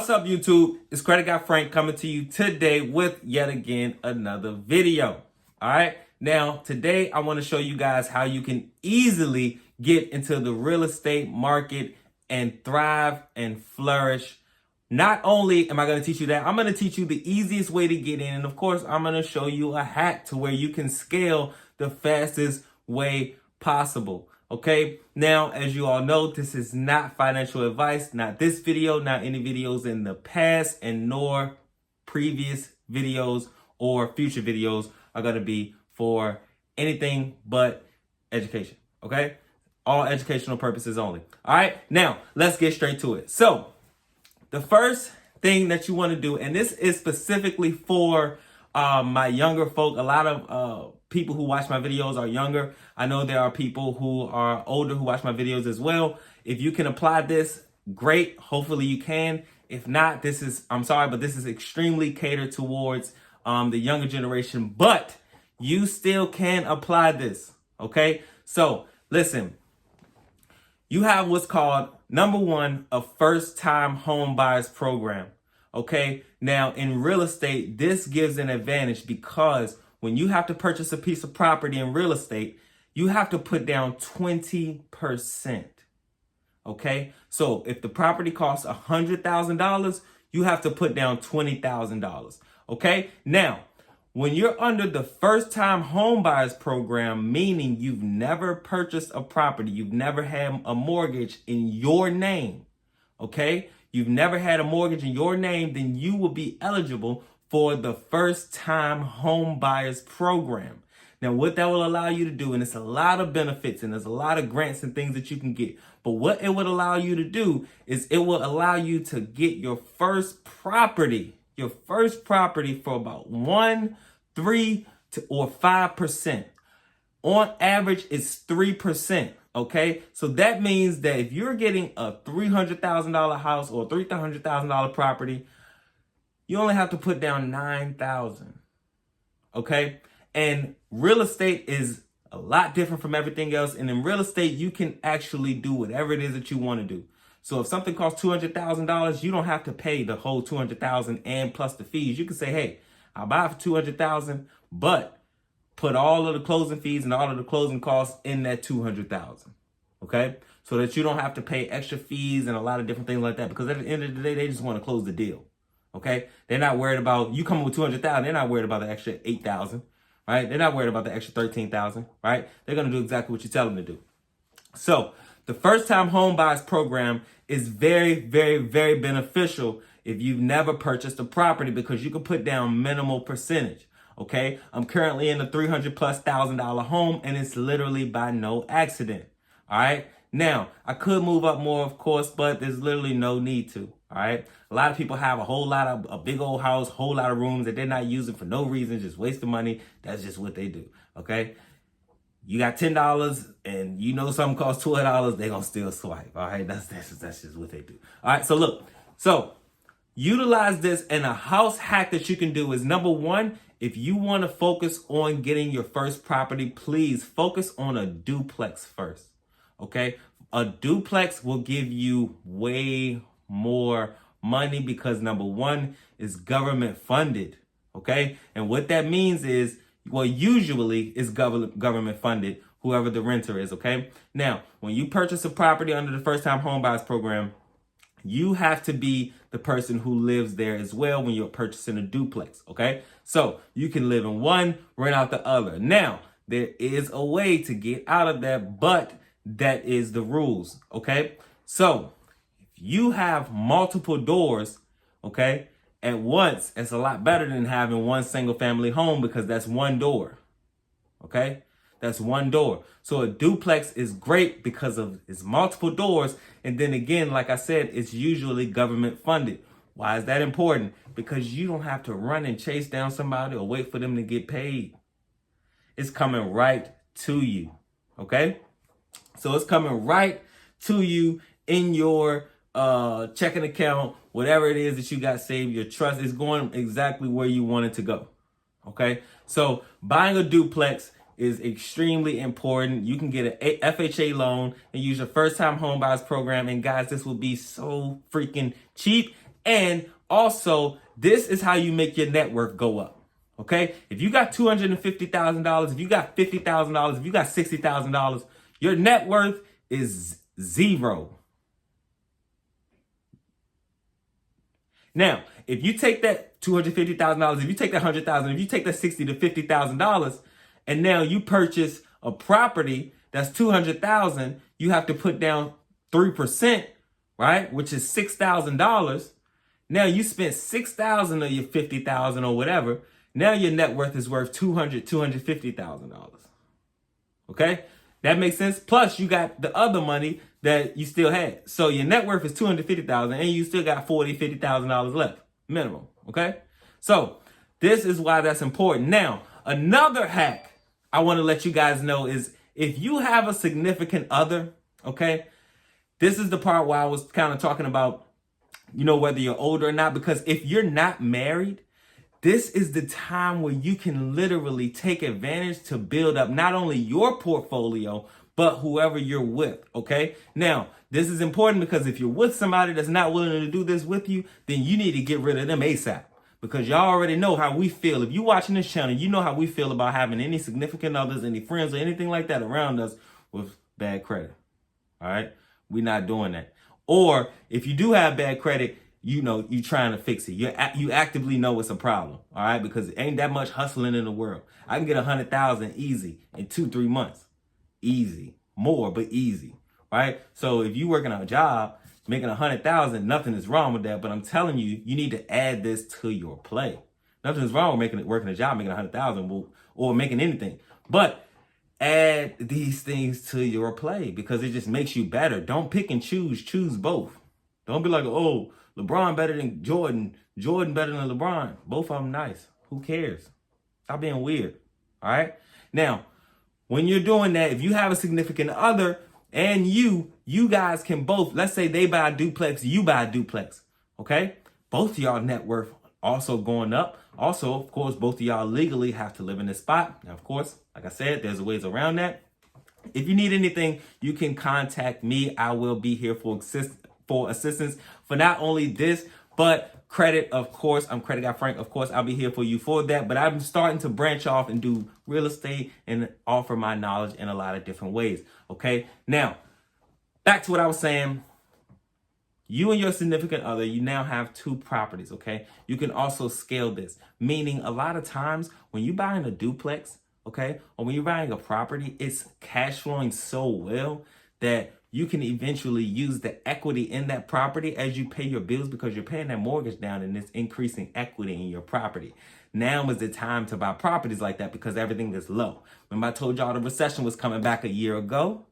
What's up, YouTube? It's Credit Guy Frank coming to you today with yet again another video. All right. Now, today I want to show you guys how you can easily get into the real estate market and thrive and flourish. Not only am I going to teach you that, I'm going to teach you the easiest way to get in. And of course, I'm going to show you a hack to where you can scale the fastest way possible. Okay, now, as you all know, this is not financial advice, not this video, not any videos in the past, and nor previous videos or future videos are going to be for anything but education. Okay, all educational purposes only. All right, now let's get straight to it. So the first thing that you want to do, and this is specifically for my younger folk, a lot of people who watch my videos are younger. I know there are people who are older who watch my videos as well. If you can apply this, great. Hopefully you can. If not, I'm sorry, but this is extremely catered towards the younger generation, but you still can apply this. Okay. So listen, you have what's called, number one, a first time home buyers program. Okay. Now in real estate, this gives an advantage because when you have to purchase a piece of property in real estate, you have to put down 20%. Okay. So if the property costs $100,000, you have to put down $20,000. Okay. Now, when you're under the first time home buyers program, meaning you've never purchased a property, you've never had a mortgage in your name. Okay. You've never had a mortgage in your name, then you will be eligible for the first time home buyers program. Now, what that will allow you to do, and it's a lot of benefits and there's a lot of grants and things that you can get, but what it would allow you to do is it will allow you to get your first property for about 1%, 3%, or 5%. On average, it's 3%. Okay, so that means that if you're getting a $300,000 house or $300,000 property, you only have to put down $9,000. Okay, and real estate is a lot different from everything else. And in real estate, you can actually do whatever it is that you want to do. So if something costs $200,000, you don't have to pay the whole $200,000 and plus the fees. You can say, hey, I'll buy it for $200,000, but put all of the closing fees and all of the closing costs in that $200,000. Okay, so that you don't have to pay extra fees and a lot of different things like that. Because at the end of the day, they just want to close the deal. Okay, they're not worried about you coming with $200,000. They're not worried about the extra $8,000. Right? They're not worried about the extra $13,000. Right? They're gonna do exactly what you tell them to do. So the first time home buyers program is very, very, very beneficial if you've never purchased a property because you can put down minimal percentage. Okay, I'm currently in a $300,000+ home, and it's literally by no accident. All right. Now, I could move up more, of course, but there's literally no need to. All right. A lot of people have a big old house, whole lot of rooms that they're not using for no reason, just wasting money. That's just what they do. Okay. You got $10 and you know something costs $12, they're going to still swipe. All right. That's just what they do. All right. So look, utilize this, and a house hack that you can do is, number one, if you want to focus on getting your first property, please focus on a duplex first. Okay. A duplex will give you way more money because, number one, is government funded. Okay. And what that means is, well, usually it's government funded, whoever the renter is. Okay. Now, when you purchase a property under the first time home buyers program, you have to be the person who lives there as well when you're purchasing a duplex. Okay. So you can live in one, rent out the other. Now, there is a way to get out of that, but that is the rules. Okay. So if you have multiple doors, okay, at once, it's a lot better than having one single family home because that's one door. Okay. That's one door. So a duplex is great because of its multiple doors. And then again, like I said, it's usually government funded. Why is that important? Because you don't have to run and chase down somebody or wait for them to get paid. It's coming right to you. Okay. So it's coming right to you in your checking account, whatever it is that you got saved. Your trust is going exactly where you want it to go. Okay. So buying a duplex is extremely important. You can get an FHA loan and use your first time home buyers program. And guys, this will be so freaking cheap And also, this is how you make your net worth go up. Okay? If you got $250,000, if you got $50,000, if you got $60,000, your net worth is zero. Now, if you take that $250,000, if you take that $100,000, if you take that $60,000 to $50,000, and now you purchase a property that's $200,000, you have to put down 3%, right? Which is $6,000. Now you spent $6,000 of your $50,000 or whatever. Now your net worth is worth $250,000. Okay, that makes sense. Plus you got the other money that you still had. So your net worth is $250,000, and you still got $50,000 left minimum. Okay, so this is why that's important. Now another hack I want to let you guys know is if you have a significant other. Okay, this is the part where I was kind of talking about, whether you're older or not, because if you're not married, this is the time where you can literally take advantage to build up not only your portfolio, but whoever you're with, okay? Now, this is important because if you're with somebody that's not willing to do this with you, then you need to get rid of them ASAP, because y'all already know how we feel. If you're watching this channel, you know how we feel about having any significant others, any friends or anything like that around us with bad credit, all right? We're not doing that. Or if you do have bad credit, you trying to fix it. You actively know it's a problem, all right? Because it ain't that much hustling in the world. I can get 100,000 easy in 2-3 months. Easy. More, but easy, right? So if you working a job, making 100,000, nothing is wrong with that. But I'm telling you, you need to add this to your play. Nothing is wrong with working a job, making 100,000 or making anything. But add these things to your play because it just makes you better. Don't pick and choose. Choose both. Don't be like, oh, LeBron better than Jordan. Jordan better than LeBron. Both of them nice. Who cares? Stop being weird. All right? Now, when you're doing that, if you have a significant other and you guys can both, let's say they buy a duplex, you buy a duplex. Okay? Both of y'all net worth also going up. Also, of course, both of y'all legally have to live in this spot. Now, of course, like I said, there's ways around that. If you need anything, you can contact me. I will be here for assistance for not only this, but credit, of course. I'm Credit Guy Frank. Of course, I'll be here for you for that. But I'm starting to branch off and do real estate and offer my knowledge in a lot of different ways. Okay. Now, back to what I was saying. You and your significant other, you now have 2 properties. Okay. You can also scale this, meaning a lot of times when you're buying a duplex, okay, or when you're buying a property, it's cash flowing so well that you can eventually use the equity in that property as you pay your bills because you're paying that mortgage down and it's increasing equity in your property. Now is the time to buy properties like that because everything is low. Remember I told y'all the recession was coming back a year ago?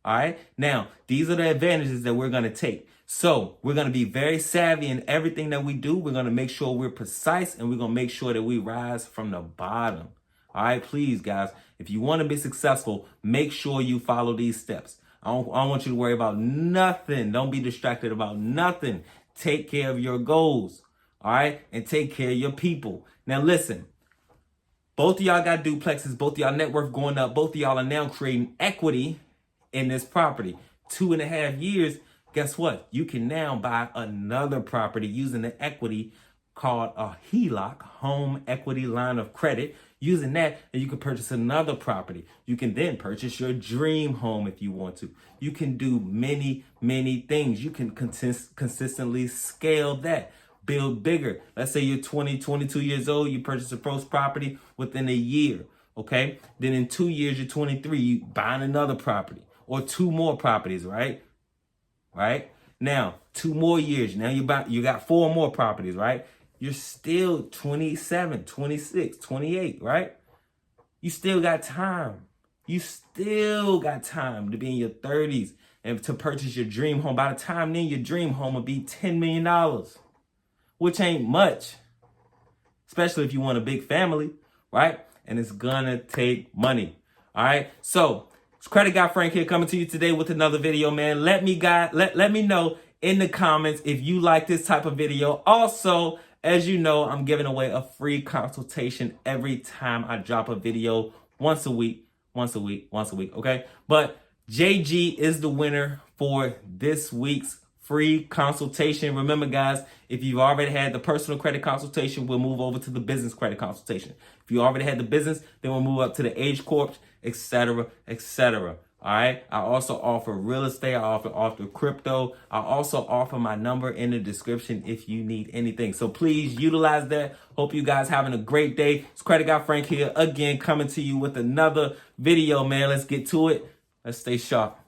All right. Now, these are the advantages that we're going to take. So we're going to be very savvy in everything that we do. We're going to make sure we're precise and we're going to make sure that we rise from the bottom. All right. Please, guys, if you want to be successful, make sure you follow these steps. I don't want you to worry about nothing. Don't be distracted about nothing. Take care of your goals. All right. And take care of your people. Now, listen, both of y'all got duplexes. Both of y'all net worth going up. Both of y'all are now creating equity in this property. 2.5 years. Guess what? You can now buy another property using the equity called a HELOC, home equity line of credit. Using that, and you can purchase another property. You can then purchase your dream home if you want to. You can do many, many things. You can consistently scale that, build bigger. Let's say you're 20, 22 years old. You purchase a first property within a year. Okay. Then in 2 years, you're 23. You buying another property or 2 more properties, right? Right. Now, 2 more years. Now you got 4 more properties, right? You're still 27, 26, 28, right? You still got time. You still got time to be in your 30s and to purchase your dream home. By the time then, your dream home will be $10 million, which ain't much, especially if you want a big family, right? And it's gonna take money, all right? So it's Credit Guy Frank here coming to you today with another video, man. Let me know in the comments if you like this type of video. Also, as you know, I'm giving away a free consultation every time I drop a video, once a week, okay? But JG is the winner for this week's free consultation. Remember, guys, if you've already had the personal credit consultation, we'll move over to the business credit consultation. If you already had the business, then we'll move up to the age corp, etc., etc. All right. I also offer real estate. I offer crypto. I also offer my number in the description if you need anything. So please utilize that. Hope you guys having a great day. It's Credit Guy Frank here again, coming to you with another video, man. Let's get to it. Let's stay sharp.